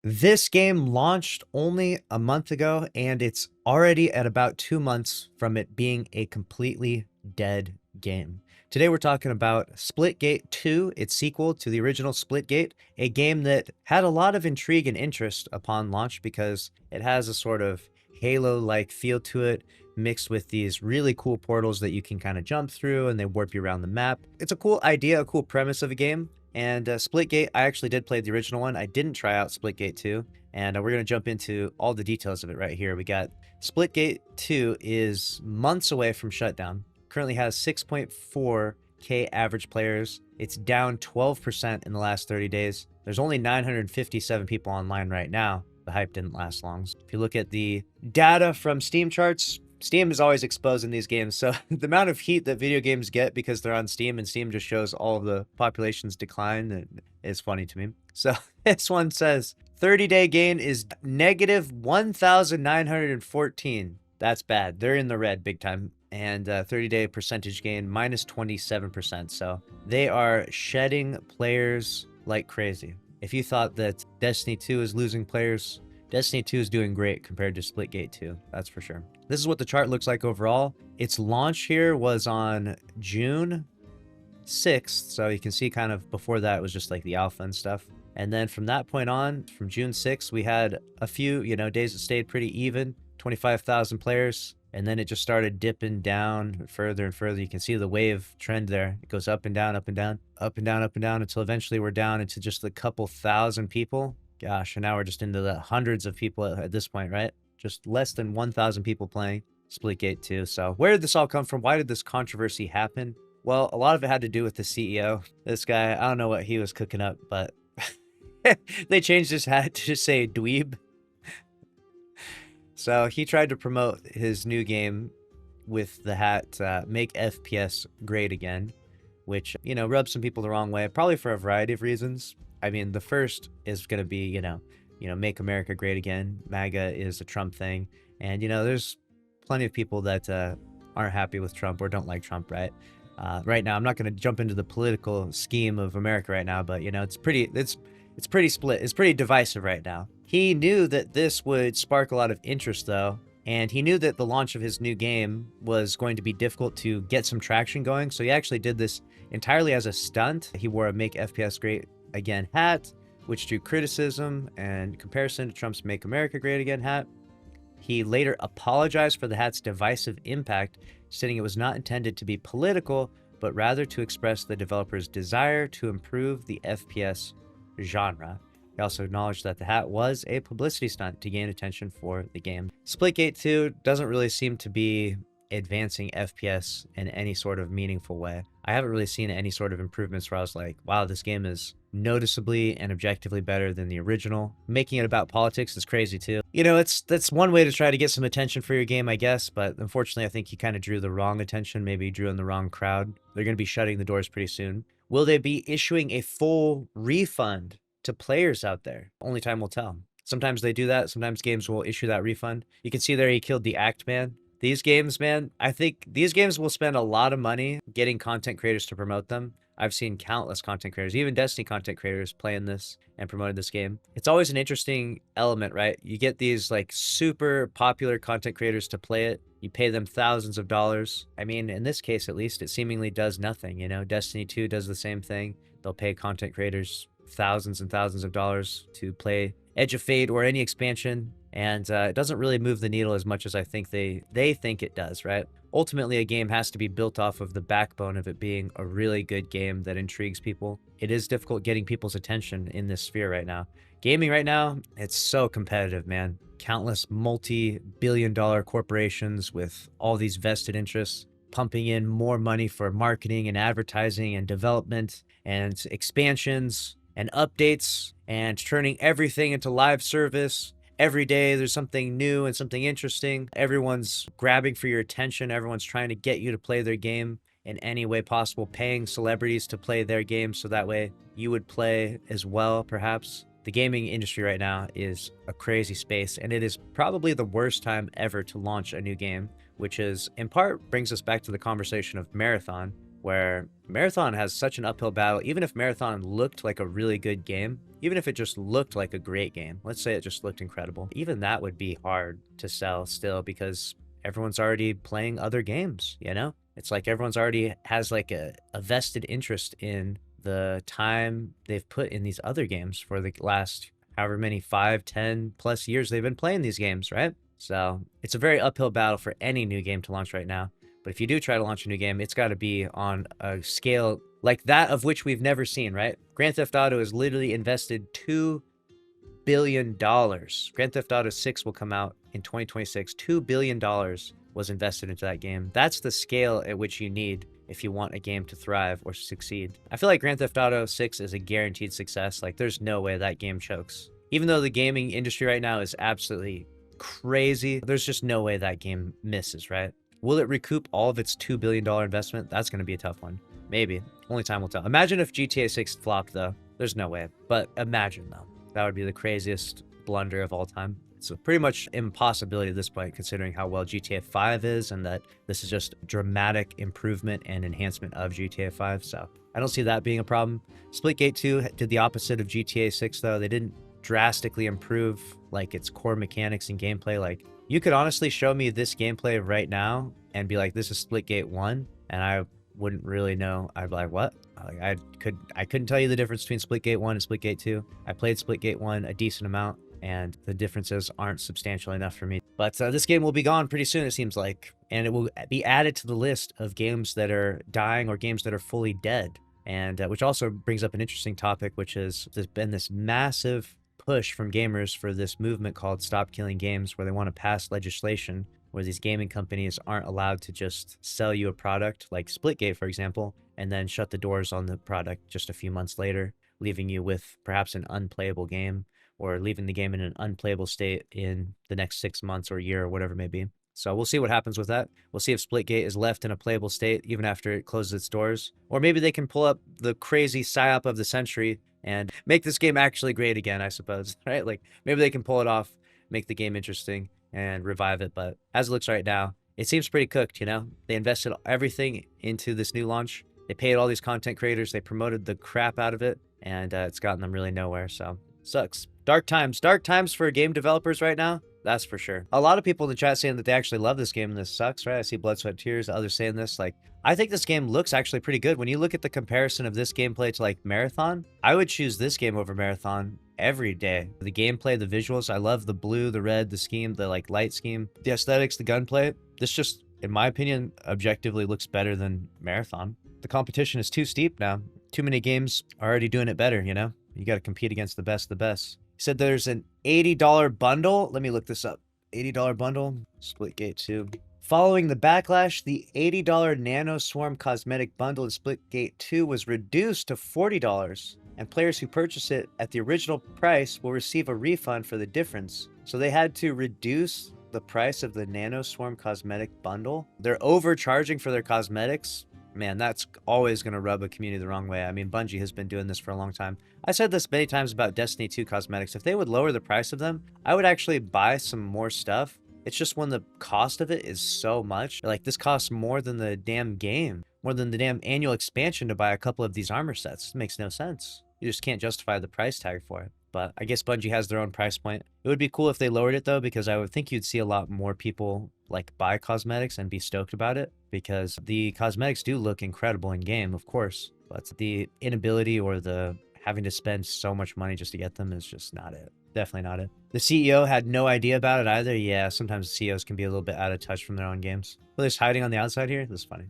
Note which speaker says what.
Speaker 1: This game launched only a month ago, and it's already at about 2 months from it being a completely dead game. Today we're talking about Splitgate 2, its sequel to the original Splitgate, a game that had a lot of intrigue and interest upon launch because it has a sort of Halo-like feel to it, mixed with these really cool portals that you can kind of jump through and they warp you around the map. It's a cool idea, a cool premise of a game. And Splitgate, I actually did play the original one. I didn't try out Splitgate 2, and we're going to jump into all the details of it right here. We got Splitgate 2 is months away from shutdown. Currently has 6.4K average players. It's down 12% in the last 30 days. There's only 957 people online right now. The hype didn't last long. If you look at the data from Steam charts, Steam is always exposing these games, so the amount of heat that video games get because they're on Steam and Steam just shows all of the population's decline is funny to me. So this one says 30-day gain is negative 1,914. That's bad. They're in the red big time. And 30-day percentage gain minus 27%. So they are shedding players like crazy. If you thought that Destiny 2 is losing players, Destiny 2 is doing great compared to Splitgate 2, that's for sure. This is what the chart looks like overall. Its launch here was on June 6th, so you can see kind of before that it was just like the alpha and stuff. And then from that point on, from June 6th, we had a few, days that stayed pretty even, 25,000 players. And then it just started dipping down further and further. You can see the wave trend there. It goes up and down, up and down, up and down, up and down until eventually we're down into just a couple thousand people. Gosh, and now we're just into the hundreds of people at this point, right? Just less than 1,000 people playing Splitgate 2. So where did this all come from? Why did this controversy happen? Well, a lot of it had to do with the CEO. This guy, I don't know what he was cooking up, but they changed his hat to just say dweeb. So he tried to promote his new game with the hat, make FPS great again, which, rubs some people the wrong way, probably for a variety of reasons. I mean, the first is going to be, make America great again. MAGA is a Trump thing. And, there's plenty of people that aren't happy with Trump or don't like Trump, right? Right now, I'm not going to jump into the political scheme of America right now, but, it's pretty split. It's pretty divisive right now. He knew that this would spark a lot of interest, though, and he knew that the launch of his new game was going to be difficult to get some traction going, so he actually did this entirely as a stunt. He wore a Make FPS Great Again hat, which drew criticism and comparison to Trump's Make America Great Again hat. He later apologized for the hat's divisive impact, stating it was not intended to be political, but rather to express the developer's desire to improve the FPS genre. He also acknowledged that the hat was a publicity stunt to gain attention for the game. Splitgate 2 doesn't really seem to be advancing FPS in any sort of meaningful way. I haven't really seen any sort of improvements where I was like, wow, this game is noticeably and objectively better than the original. Making it about politics is crazy too. That's one way to try to get some attention for your game, I guess, but unfortunately I think you kind of drew the wrong attention, maybe drew in the wrong crowd. They're going to be shutting the doors pretty soon. Will they be issuing a full refund to players out there? Only time will tell. Sometimes they do that. Sometimes games will issue that refund. You can see there he killed the Act Man. These games, man, I think these games will spend a lot of money getting content creators to promote them. I've seen countless content creators, even Destiny content creators, playing this and promoting this game. It's always an interesting element, right? You get these like super popular content creators to play it. You pay them thousands of dollars. I mean, in this case, at least, it seemingly does nothing. Destiny 2 does the same thing. They'll pay content creators thousands and thousands of dollars to play Edge of Fate or any expansion, and it doesn't really move the needle as much as I think they think it does, right? Ultimately, a game has to be built off of the backbone of it being a really good game that intrigues people. It is difficult getting people's attention in this sphere right now. Gaming right now, it's so competitive, man. Countless multi-billion-dollar corporations with all these vested interests pumping in more money for marketing and advertising and development and expansions and updates and turning everything into live service. Every day there's something new and something interesting. Everyone's grabbing for your attention. Everyone's trying to get you to play their game in any way possible, paying celebrities to play their game so that way you would play as well, perhaps. The gaming industry right now is a crazy space, and it is probably the worst time ever to launch a new game, which is in part brings us back to the conversation of marathon. where Marathon has such an uphill battle. Even if Marathon looked like a really good game, even if it just looked like a great game, let's say it just looked incredible, even that would be hard to sell still, because everyone's already playing other games, you know? It's like everyone's already has like a vested interest in the time they've put in these other games for the last however many 5, 10 plus years they've been playing these games, right? So it's a very uphill battle for any new game to launch right now. But if you do try to launch a new game, it's got to be on a scale like that of which we've never seen, right? Grand Theft Auto has literally invested $2 billion. Grand Theft Auto 6 will come out in 2026. $2 billion was invested into that game. That's the scale at which you need if you want a game to thrive or succeed. I feel like Grand Theft Auto 6 is a guaranteed success. Like, there's no way that game chokes. Even though the gaming industry right now is absolutely crazy, there's just no way that game misses, right? Will it recoup all of its $2 billion investment? That's going to be a tough one. Maybe. Only time will tell. Imagine if GTA 6 flopped, though. There's no way. But imagine, though. That would be the craziest blunder of all time. It's pretty much impossibility at this point, considering how well GTA 5 is, and that this is just dramatic improvement and enhancement of GTA 5. So I don't see that being a problem. Splitgate 2 did the opposite of GTA 6, though. They didn't drastically improve like its core mechanics and gameplay. Like, you could honestly show me this gameplay right now and be like, this is Splitgate 1, and I wouldn't really know. I'd be like, what? Like, I couldn't tell you the difference between Splitgate 1 and Splitgate 2. I played Splitgate 1 a decent amount, and the differences aren't substantial enough for me. But this game will be gone pretty soon, it seems like, and it will be added to the list of games that are dying or games that are fully dead. And which also brings up an interesting topic, which is there's been this massive push from gamers for this movement called Stop Killing Games, where they want to pass legislation where these gaming companies aren't allowed to just sell you a product like Splitgate, for example, and then shut the doors on the product just a few months later, leaving you with perhaps an unplayable game, or leaving the game in an unplayable state in the next 6 months or a year or whatever it may be. So we'll see what happens with that. We'll see if Splitgate is left in a playable state even after it closes its doors. Or maybe they can pull up the crazy psyop of the century and make this game actually great again, I suppose, right? Like, maybe they can pull it off, make the game interesting, and revive it. But as it looks right now, it seems pretty cooked, you know? They invested everything into this new launch. They paid all these content creators. They promoted the crap out of it, and it's gotten them really nowhere, so sucks. Dark times for game developers right now. That's for sure. A lot of people in the chat saying that they actually love this game and this sucks, right? I see Blood, Sweat, Tears, others saying this. Like, I think this game looks actually pretty good. When you look at the comparison of this gameplay to like Marathon, I would choose this game over Marathon every day. The gameplay, the visuals, I love the blue, the red, the scheme, the like light scheme, the aesthetics, the gunplay. This just, in my opinion, objectively looks better than Marathon. The competition is too steep now. Too many games are already doing it better, you know? You got to compete against the best of the best. He said there's an $80 bundle. Let me look this up. $80 bundle, Splitgate 2. Following the backlash, the $80 Nano Swarm cosmetic bundle in Splitgate 2 was reduced to $40, and players who purchase it at the original price will receive a refund for the difference. So they had to reduce the price of the Nano Swarm cosmetic bundle. They're overcharging for their cosmetics. Man, that's always going to rub a community the wrong way. I mean, Bungie has been doing this for a long time. I said this many times about Destiny 2 cosmetics. If they would lower the price of them, I would actually buy some more stuff. It's just when the cost of it is so much. Like, this costs more than the damn game, more than the damn annual expansion to buy a couple of these armor sets. It makes no sense. You just can't justify the price tag for it. But I guess Bungie has their own price point. It would be cool if they lowered it, though, because I would think you'd see a lot more people like buy cosmetics and be stoked about it, because the cosmetics do look incredible in game, of course, but the inability or the having to spend so much money just to get them is just not it. Definitely not it. The CEO had no idea about it either. Yeah, sometimes CEOs can be a little bit out of touch from their own games. Well, they're just hiding on the outside here. This is funny.